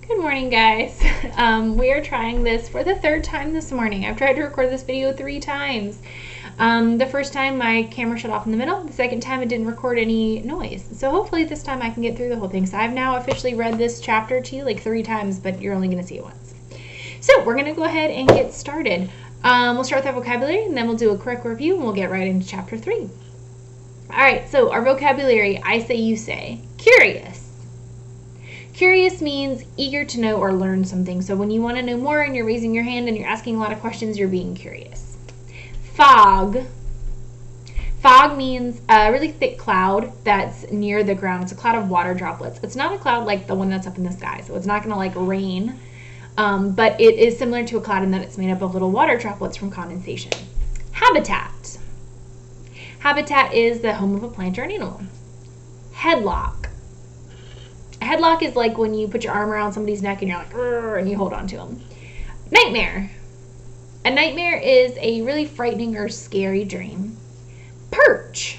Good morning, guys. We are trying this for the third time this morning. I've tried to record this video 3 times. The first time my camera shut off in the middle. The second time it didn't record any noise. So hopefully this time I can get through the whole thing. So I've now officially read this chapter to you like 3 times, but you're only going to see it once. So we're going to go ahead and get started. We'll start with our vocabulary and then we'll do a quick review and we'll get right into chapter 3. Alright, so our vocabulary, I say, you say. Curious. Curious means eager to know or learn something. So when you want to know more and you're raising your hand and you're asking a lot of questions, you're being curious. Fog. Fog means a really thick cloud that's near the ground. It's a cloud of water droplets. It's not a cloud like the one that's up in the sky, so it's not going to like rain, but it is similar to a cloud in that it's made up of little water droplets from condensation. Habitat. Habitat is the home of a plant or an animal. Headlock. A headlock is like when you put your arm around somebody's neck and you're like, and you hold on to them. Nightmare. A nightmare is a really frightening or scary dream. Perch.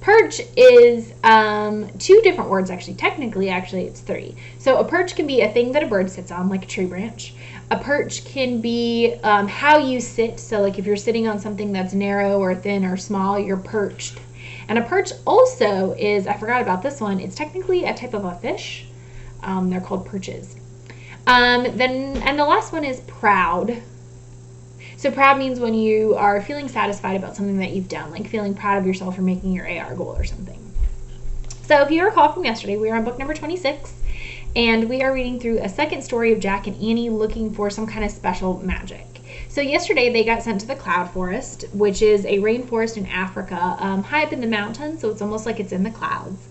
Perch is 2 different words, actually. Technically, it's 3. So a perch can be a thing that a bird sits on, like a tree branch. A perch can be how you sit. So like if you're sitting on something that's narrow or thin or small, you're perched. And a perch also is, I forgot about this one, it's technically a type of a fish. They're called perches. And the last one is proud. So proud means when you are feeling satisfied about something that you've done, like feeling proud of yourself for making your AR goal or something. So if you recall from yesterday, we are on book number 26, and we are reading through a second story of Jack and Annie looking for some kind of special magic. So yesterday they got sent to the cloud forest, which is a rainforest in Africa, high up in the mountains, so it's almost like it's in the clouds.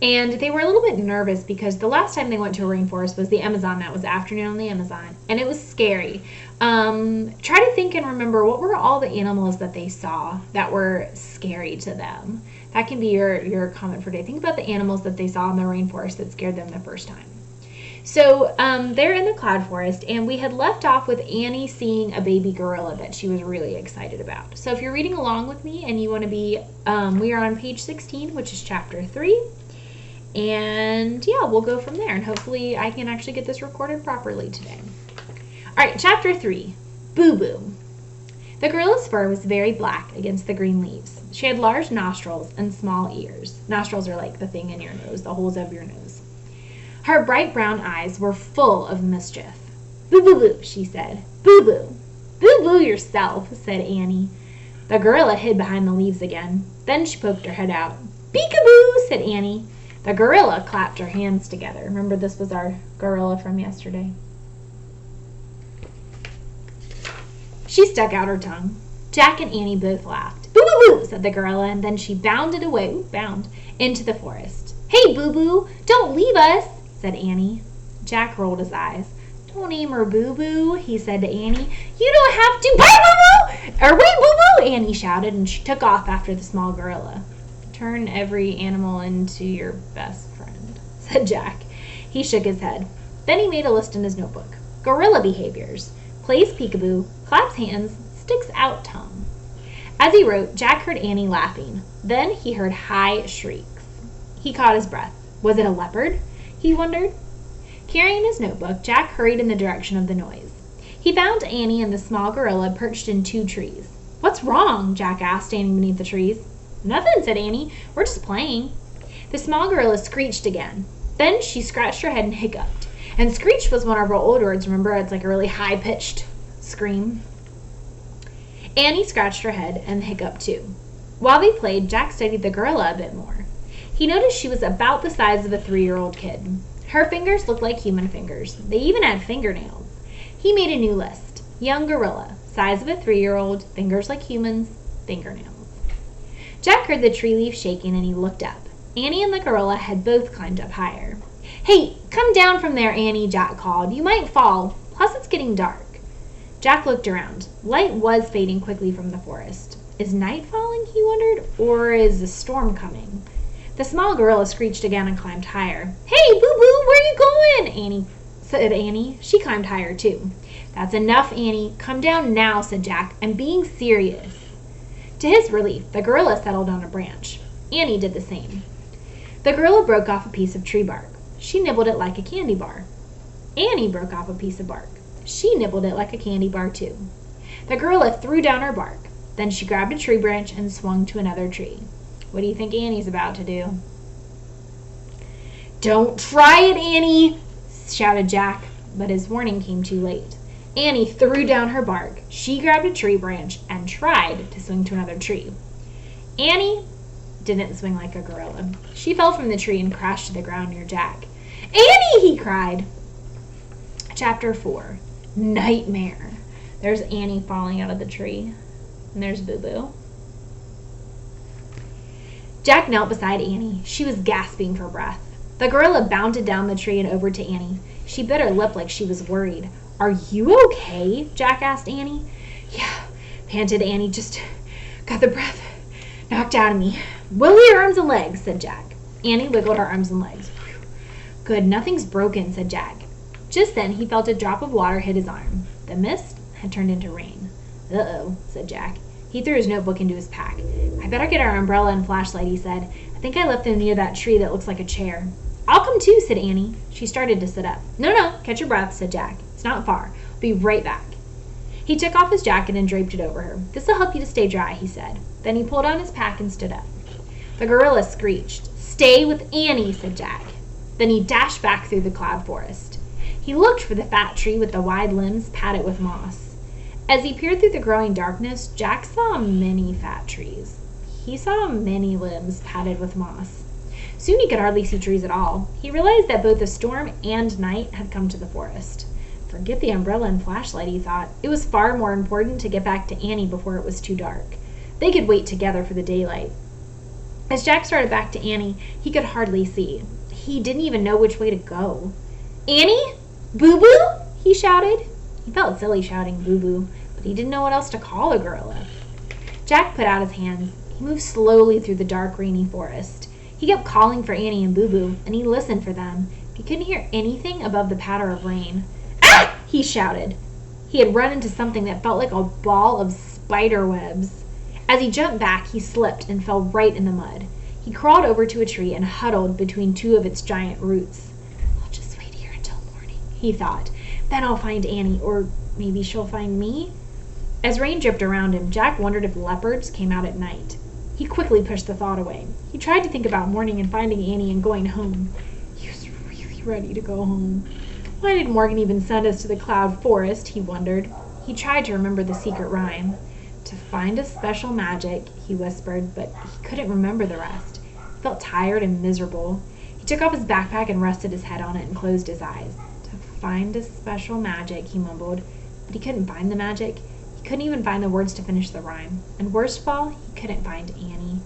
And they were a little bit nervous because the last time they went to a rainforest was the Amazon. That was afternoon on the Amazon, and it was scary. Try to think and remember, what were all the animals that they saw that were scary to them? That can be your comment for today. Think about the animals that they saw in the rainforest that scared them the first time. So they're in the cloud forest, and we had left off with Annie seeing a baby gorilla that she was really excited about. So if you're reading along with me and you want to be, we are on page 16, which is chapter 3. And yeah, we'll go from there, and hopefully I can actually get this recorded properly today. All right, chapter 3, Boo Boo. The gorilla's fur was very black against the green leaves. She had large nostrils and small ears. Nostrils are like the thing in your nose, the holes of your nose. Her bright brown eyes were full of mischief. Boo Boo Boo, she said. Boo Boo. Boo Boo yourself, said Annie. The gorilla hid behind the leaves again. Then she poked her head out. Peekaboo, said Annie. The gorilla clapped her hands together. Remember, this was our gorilla from yesterday. She stuck out her tongue. Jack and Annie both laughed. Boo Boo Boo, said the gorilla, and then she bounded away, into the forest. Hey, Boo Boo, don't leave us, said Annie. Jack rolled his eyes. Don't name her Boo Boo, he said to Annie. You don't have to. Bye, Boo Boo! Or wait, Boo Boo! Annie shouted, and she took off after the small gorilla. Turn every animal into your best friend, said Jack. He shook his head. Then he made a list in his notebook. Gorilla behaviors. Plays peekaboo, claps hands, sticks out tongue. As he wrote, Jack heard Annie laughing. Then he heard high shrieks. He caught his breath. Was it a leopard? He wondered. Carrying his notebook, Jack hurried in the direction of the noise. He found Annie and the small gorilla perched in 2 trees. What's wrong? Jack asked, standing beneath the trees. Nothing, said Annie. We're just playing. The small gorilla screeched again. Then she scratched her head and hiccuped. And screech was one of our old words, remember? It's like a really high-pitched scream. Annie scratched her head and hiccuped too. While they played, Jack studied the gorilla a bit more. He noticed she was about the size of a 3-year-old kid. Her fingers looked like human fingers. They even had fingernails. He made a new list. Young gorilla, size of a 3-year-old, fingers like humans, fingernails. Jack heard the tree leaf shaking and he looked up. Annie and the gorilla had both climbed up higher. Hey, come down from there, Annie, Jack called. You might fall. Plus it's getting dark. Jack looked around. Light was fading quickly from the forest. Is night falling, he wondered, or is a storm coming? The small gorilla screeched again and climbed higher. Hey, Boo Boo, where are you going? said Annie. She climbed higher too. That's enough, Annie. Come down now, said Jack. I'm being serious. To his relief, the gorilla settled on a branch. Annie did the same. The gorilla broke off a piece of tree bark. She nibbled it like a candy bar. Annie broke off a piece of bark. She nibbled it like a candy bar, too. The gorilla threw down her bark. Then she grabbed a tree branch and swung to another tree. What do you think Annie's about to do? "Don't try it, Annie!" shouted Jack, but his warning came too late. Annie threw down her bark. She grabbed a tree branch and tried to swing to another tree. Annie didn't swing like a gorilla. She fell from the tree and crashed to the ground near Jack. "Annie!" he cried. Chapter 4. Nightmare. There's Annie falling out of the tree. And there's Boo Boo. Jack knelt beside Annie. She was gasping for breath. The gorilla bounded down the tree and over to Annie. She bit her lip like she was worried. "Are you okay?" Jack asked Annie. "Yeah," panted Annie. "Just got the breath knocked out of me." "Wiggle your arms and legs," said Jack. Annie wiggled her arms and legs. "Good, nothing's broken," said Jack. Just then he felt a drop of water hit his arm. The mist had turned into rain. "Uh-oh," said Jack. He threw his notebook into his pack. "I better get our umbrella and flashlight," he said. "I think I left them near that tree that looks like a chair." "I'll come too," said Annie. She started to sit up. No, catch your breath," said Jack. "It's not far. I'll be right back." He took off his jacket and draped it over her. "This'll help you to stay dry," he said. Then he pulled on his pack and stood up. The gorilla screeched. "Stay with Annie," said Jack. Then he dashed back through the cloud forest. He looked for the fat tree with the wide limbs padded with moss. As he peered through the growing darkness, Jack saw many fat trees. He saw many limbs padded with moss. Soon he could hardly see trees at all. He realized that both the storm and night had come to the forest. Forget the umbrella and flashlight, he thought. It was far more important to get back to Annie before it was too dark. They could wait together for the daylight. As Jack started back to Annie, he could hardly see. He didn't even know which way to go. "Annie? Boo Boo?" he shouted. He felt silly shouting Boo Boo, but he didn't know what else to call a gorilla. Jack put out his hands. He moved slowly through the dark, rainy forest. He kept calling for Annie and Boo Boo, and he listened for them. He couldn't hear anything above the patter of rain. "Ah!" he shouted. He had run into something that felt like a ball of spider webs. As he jumped back, he slipped and fell right in the mud. He crawled over to a tree and huddled between two of its giant roots. "I'll just wait here until morning," he thought. "Then I'll find Annie, or maybe she'll find me." As rain dripped around him, Jack wondered if leopards came out at night. He quickly pushed the thought away. He tried to think about morning and finding Annie and going home. He was really ready to go home. Why did Morgan even send us to the cloud forest, he wondered. He tried to remember the secret rhyme. "To find a special magic," he whispered, but he couldn't remember the rest. He felt tired and miserable. He took off his backpack and rested his head on it and closed his eyes. "To find a special magic," he mumbled, but he couldn't find the magic. He couldn't even find the words to finish the rhyme. And worst of all, he couldn't find Annie.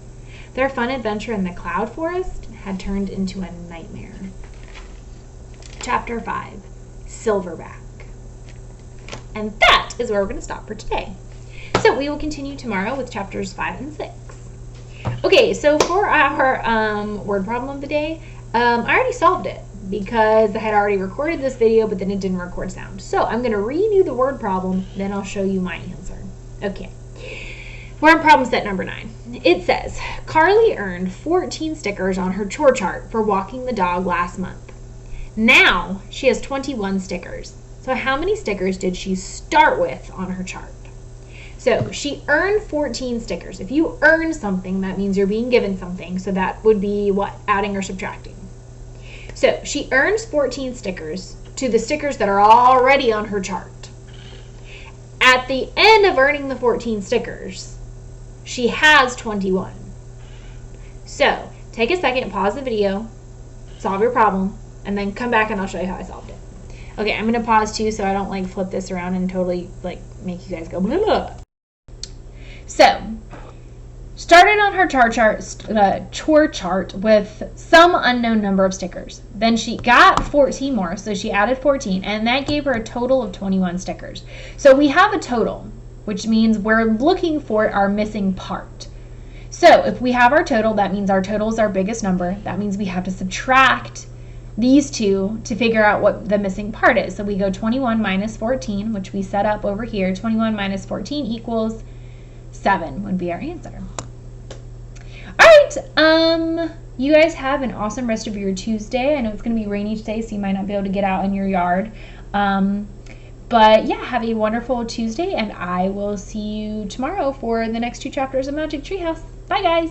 Their fun adventure in the cloud forest had turned into a nightmare. Chapter 5. Silverback. And that is where we're going to stop for today. So we will continue tomorrow with chapters 5 and 6. Okay, so for our word problem of the day, I already solved it because I had already recorded this video, but then it didn't record sound. So I'm going to redo the word problem, then I'll show you my answer. Okay. Word problem set number 9. It says, Carly earned 14 stickers on her chore chart for walking the dog last month. Now she has 21 stickers. So how many stickers did she start with on her chart? So she earned 14 stickers. If you earn something, that means you're being given something. So that would be what? Adding or subtracting. So she earns 14 stickers to the stickers that are already on her chart. At the end of earning the 14 stickers, she has 21. So take a second, pause the video, solve your problem, and then come back and I'll show you how I solved it. Okay, I'm going to pause too so I don't flip this around and totally make you guys go blah, blah. So, started on her chore chart with some unknown number of stickers. Then she got 14 more, so she added 14, and that gave her a total of 21 stickers. So we have a total, which means we're looking for our missing part. So if we have our total, that means our total is our biggest number. That means we have to subtract these two to figure out what the missing part is. So we go 21 minus 14, which we set up over here. 21 minus 14 equals 7 would be our answer. All right, You guys have an awesome rest of your Tuesday. I know it's going to be rainy today, so you might not be able to get out in your yard. But yeah, have a wonderful Tuesday, and I will see you tomorrow for the next 2 chapters of Magic Treehouse. Bye, guys!